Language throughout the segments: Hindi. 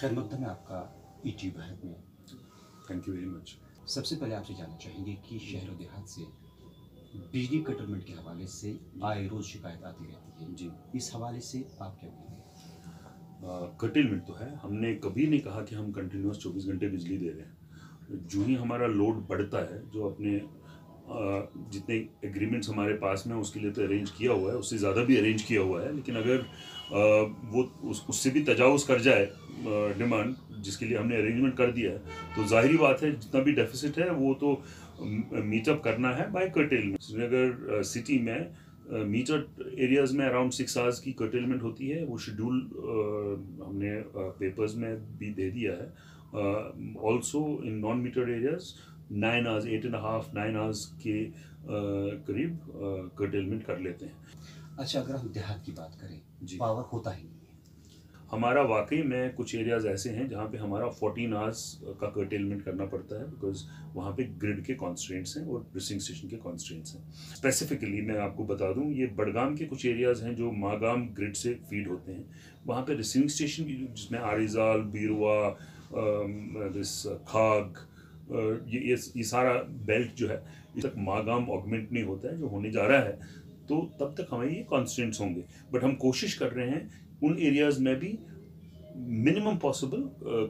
खैर मकदम है आपका ईटी भारत में। Thank you very much. सबसे पहले आपसे जानना चाहेंगे कि शहर और देहात से बिजली कटौती के हवाले से आए रोज़ शिकायत आती रहती है जी, इस हवाले से आप क्या बोलेंगे? कर्टेलमेंट तो है। हमने कभी नहीं कहा कि हम कंटिन्यूस 24 घंटे बिजली दे रहे हैं। जो ही हमारा लोड बढ़ता है, जो अपने जितने एग्रीमेंट्स हमारे पास में उसके लिए तो अरेंज किया हुआ है, उससे ज़्यादा भी अरेंज किया हुआ है, लेकिन अगर वो उससे भी तजावुज़ कर जाए डिमांड जिसके लिए हमने अरेंजमेंट कर दिया है, तो जाहिर बात है जितना भी डेफिसिट है वो तो मीटअप करना है बाय कर्टेलमेंट। श्रीनगर सिटी में मीटर एरियाज में अराउंड 6 आवर्स की कर्टेलमेंट होती है। वो शेड्यूल हमने पेपर्स में भी दे दिया है। Also in non meter areas 9 hours, 8.5 9 hours के करीब कर्टेलमेंट कर लेते हैं। अच्छा, अगर हम देहात की बात करें, जी, पावर होता ही नहीं है। हमारा वाकई में कुछ एरियाज ऐसे हैं जहाँ पे हमारा 14 आवर्स का कर्टेलमेंट करना पड़ता है, बिकॉज वहाँ पे ग्रिड के कॉन्स्ट्रेंट्स हैं और रिसिंग स्टेशन के कॉन्स्ट्रेंट्स हैं। स्पेसिफिकली मैं आपको बता दूँ, ये बडगाम के कुछ एरियाज हैं जो मागाम ग्रिड से फीड होते हैं। वहाँ पे रिसिंग स्टेशन भी, जिसमें आरिजाल, बीरवा, दिस खाग, ये सारा बेल्ट जो है, इस तक मागाम ऑगमेंट नहीं होता है, जो होने जा रहा है, तो तब तक हमें ये कॉन्स्टेंट्स होंगे। बट हम कोशिश कर रहे हैं उन एरियाज में भी मिनिमम पॉसिबल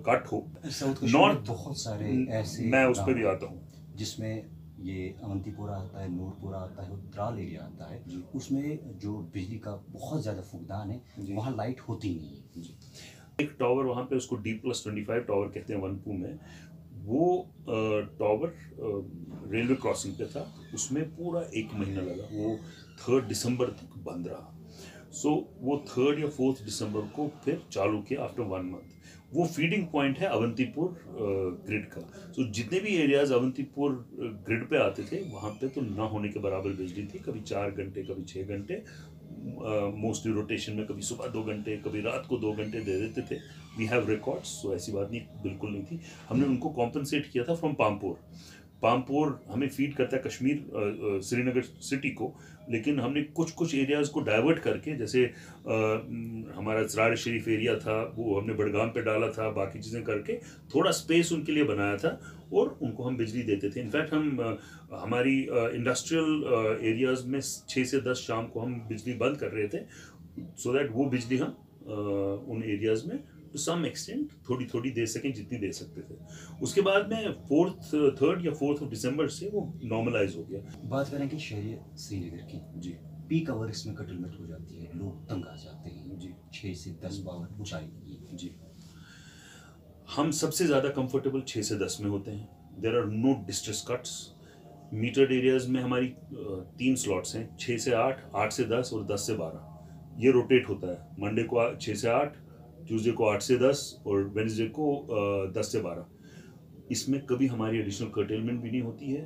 कट हो। साउथ कश्मीर में बहुत सारे ऐसे मैं उस पर भी गाँव आता हूँ जिसमें ये अवंतीपुरा आता है, नूरपुरा आता है और त्राल एरिया आता है, जी। उसमें जो बिजली का बहुत ज़्यादा फुकदान है, जी। वहाँ लाइट होती नहीं है। जी। एक टावर वहाँ पे, उसको D+25 टावर कहते हैं वनपू में, वो टावर रेलवे क्रॉसिंग पे था। उसमें पूरा 1 महीना लगा, वो 3 दिसंबर तक बंद रहा। सो वो 3 या 4 दिसंबर को फिर चालू किया आफ्टर 1 मंथ। वो फीडिंग पॉइंट है अवंतीपुर ग्रिड का। सो जितने भी एरियाज अवंतीपुर ग्रिड पे आते थे, वहाँ पे तो ना होने के बराबर बिजली थी। कभी 4 घंटे, कभी 6 घंटे, मोस्टली रोटेशन में, कभी सुबह 2 घंटे, कभी रात को 2 घंटे दे देते थे। वी हैव रिकॉर्ड्स, सो ऐसी बात नहीं, बिल्कुल नहीं थी। हमने उनको कॉम्पनसेट किया था फ्रॉम पामपोर। पामपोर हमें फीड करता है कश्मीर श्रीनगर सिटी को, लेकिन हमने कुछ कुछ एरियाज़ को डाइवर्ट करके, जैसे हमारा ज़रार शरीफ एरिया था, वो हमने बडगाम पे डाला था, बाकी चीज़ें करके थोड़ा स्पेस उनके लिए बनाया था और उनको हम बिजली देते थे। इनफैक्ट हम हमारी इंडस्ट्रियल एरियाज़ में 6 से 10 शाम को हम बिजली बंद कर रहे थे, सो दैट वो बिजली हम उन एरियाज़ में टू सम एक्सटेंट थोड़ी थोड़ी दे सकें, जितनी दे सकते थे। उसके बाद में 3rd या 4th दिसंबर से वो नॉर्मलाइज हो गया। बात करेंगे शहरी श्रीनगर की। जी, पीक आवर्स में कटलमेंट हो जाती है, लोग तंग आ जाते हैं। जी, 6 से 10 पावर ऊंचाई की। जी। हम सबसे ज़्यादा कंफर्टेबल 6 से 10 में होते हैं। There are no distress cuts. Metered areas में हमारी 3 स्लॉट्स हैं, 6 से 8, 8 से 10 और 10 से 12। ये रोटेट होता है। मंडे को 6 से 8, ट्यूसडे को 8 से 10 और वेडनेसडे को 10 से 12। इसमें कभी हमारी एडिशनल कर्टेलमेंट भी नहीं होती है।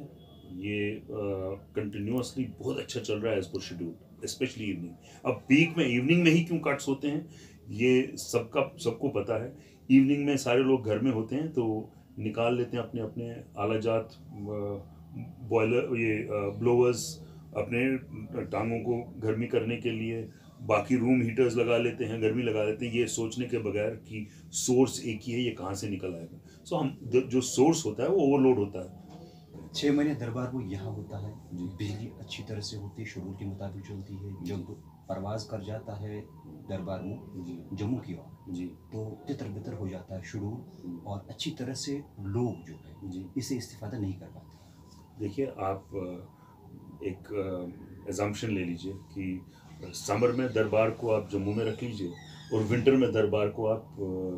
ये कंटिन्यूसली बहुत अच्छा चल रहा है as per schedule, specially evening. अब पीक में इवनिंग में ही क्यों कट्स होते हैं, ये सबको पता है। इवनिंग में सारे लोग घर में होते हैं, तो निकाल लेते हैं अपने अपने आलाजात, बॉयलर, ये ब्लोअर्स, अपने टांगों को गर्मी करने के लिए। बाकी रूम हीटर्स लगा लेते हैं, गर्मी लगा लेते हैं, ये सोचने के बगैर कि सोर्स एक ही है, ये कहाँ से निकल आएगा। सो हम जो सोर्स होता है वो ओवरलोड होता है। 6 महीने दरबार वो यहाँ होता है, जी। बिजली अच्छी तरह से होती है, शेड्यूल के मुताबिक चलती है। जब परवाज कर जाता है दरबार में जी, जम्मू की ओर, जी, तो तितर बितर हो जाता है शेड्यूल, और अच्छी तरह से लोग जो है जी। इसे इस्तेफादा नहीं कर पाते। देखिए, आप एक एजम्पशन ले लीजिए कि समर में दरबार को आप जम्मू में रख लीजिए और विंटर में दरबार को आप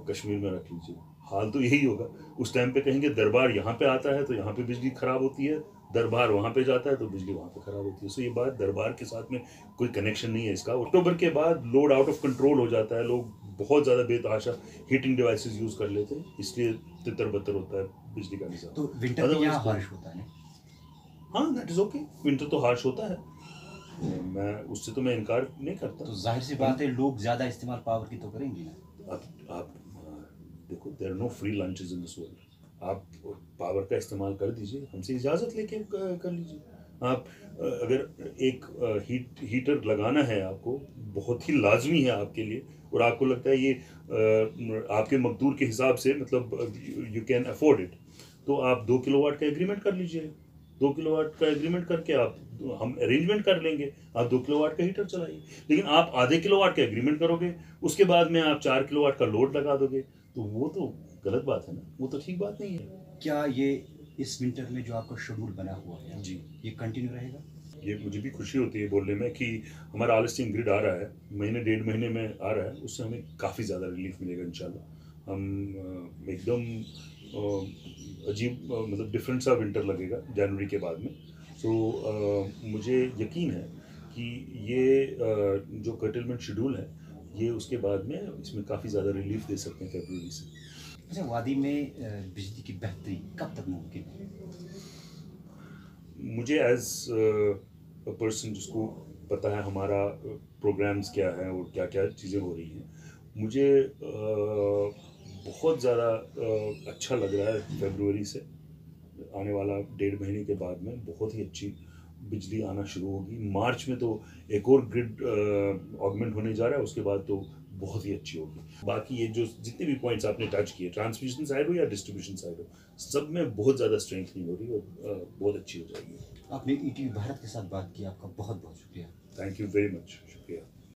कश्मीर में रख लीजिए। हाल तो यही होगा। उस टाइम पे कहेंगे दरबार यहाँ पे आता है तो यहाँ पे बिजली ख़राब होती है, दरबार वहाँ पे जाता है तो बिजली वहाँ पे ख़राब होती है। सो ये बात दरबार के साथ में कोई कनेक्शन नहीं है इसका। अक्टूबर के बाद लोड आउट ऑफ कंट्रोल हो जाता है, लोग बहुत ज़्यादा बेतहाशा हीटिंग डिवाइसेस यूज़ कर लेते हैं, इसलिए तितर बतर होता है बिजली का निज़ाम। तो विंटर में यहाँ हार्श होता है ना? हाँ, दैट इज़ ओके। विंटर तो हार्श होता है, मैं उससे तो मैं इनकार नहीं करता। तो जाहिर सी बात है लोग ज़्यादा इस्तेमाल पावर की तो करेंगे ना। आप देखो, there are no free lunches in this world. आप पावर का इस्तेमाल कर दीजिए, हमसे इजाज़त लेके कर लीजिए। आप अगर एक हीटर लगाना है आपको बहुत ही लाजमी है आपके लिए और आपको लगता है ये आपके मकदूर के हिसाब से मतलब यू कैन अफोर्ड इट, तो आप 2 किलोवाट का एग्रीमेंट कर लीजिए। 2 किलोवाट का एग्रीमेंट करके आप हम अरेंजमेंट कर लेंगे, आप 2 किलोवाट का हीटर चलाइए। लेकिन आप आधे किलोवाट का एग्रीमेंट करोगे, उसके बाद में आप 4 किलोवाट का लोड लगा दोगे, तो वो तो गलत बात है ना, वो तो ठीक बात नहीं है। क्या ये इस विंटर में जो आपका शेड्यूल बना हुआ है जी, ये कंटिन्यू रहेगा? ये मुझे भी खुशी होती है बोलने में कि हमारा ऑल-स्टीम ग्रिड आ रहा है, महीने 1.5 महीने में आ रहा है, उससे हमें काफ़ी ज़्यादा रिलीफ मिलेगा इंशाल्लाह। हम एकदम अजीब मतलब डिफरेंट सा विंटर लगेगा जनवरी के बाद में। सो मुझे यकीन है कि ये जो कर्टेलमेंट शेड्यूल है, ये उसके बाद में इसमें काफ़ी ज़्यादा रिलीफ दे सकते हैं फरवरी से। अच्छा, वादी में बिजली की बेहतरी कब तक मुमकिन है? मुझे एज अ पर्सन जिसको पता है हमारा प्रोग्राम्स क्या है और क्या क्या चीज़ें हो रही हैं, मुझे बहुत ज़्यादा अच्छा लग रहा है फरवरी से। आने वाला 1.5 महीने के बाद में बहुत ही अच्छी बिजली आना शुरू होगी। मार्च में तो एक और ग्रिड ऑगमेंट होने जा रहा है, उसके बाद तो बहुत ही अच्छी होगी। बाकी ये जो जितने भी पॉइंट्स आपने टच किए, ट्रांसमिशन साइड हो या डिस्ट्रीब्यूशन साइड हो, सब में बहुत ज़्यादा स्ट्रेंथनिंग हो रही है और बहुत अच्छी हो जाएगी। आपने ईटीवी भारत के साथ बात की, आपका बहुत बहुत शुक्रिया। थैंक यू वेरी मच, शुक्रिया।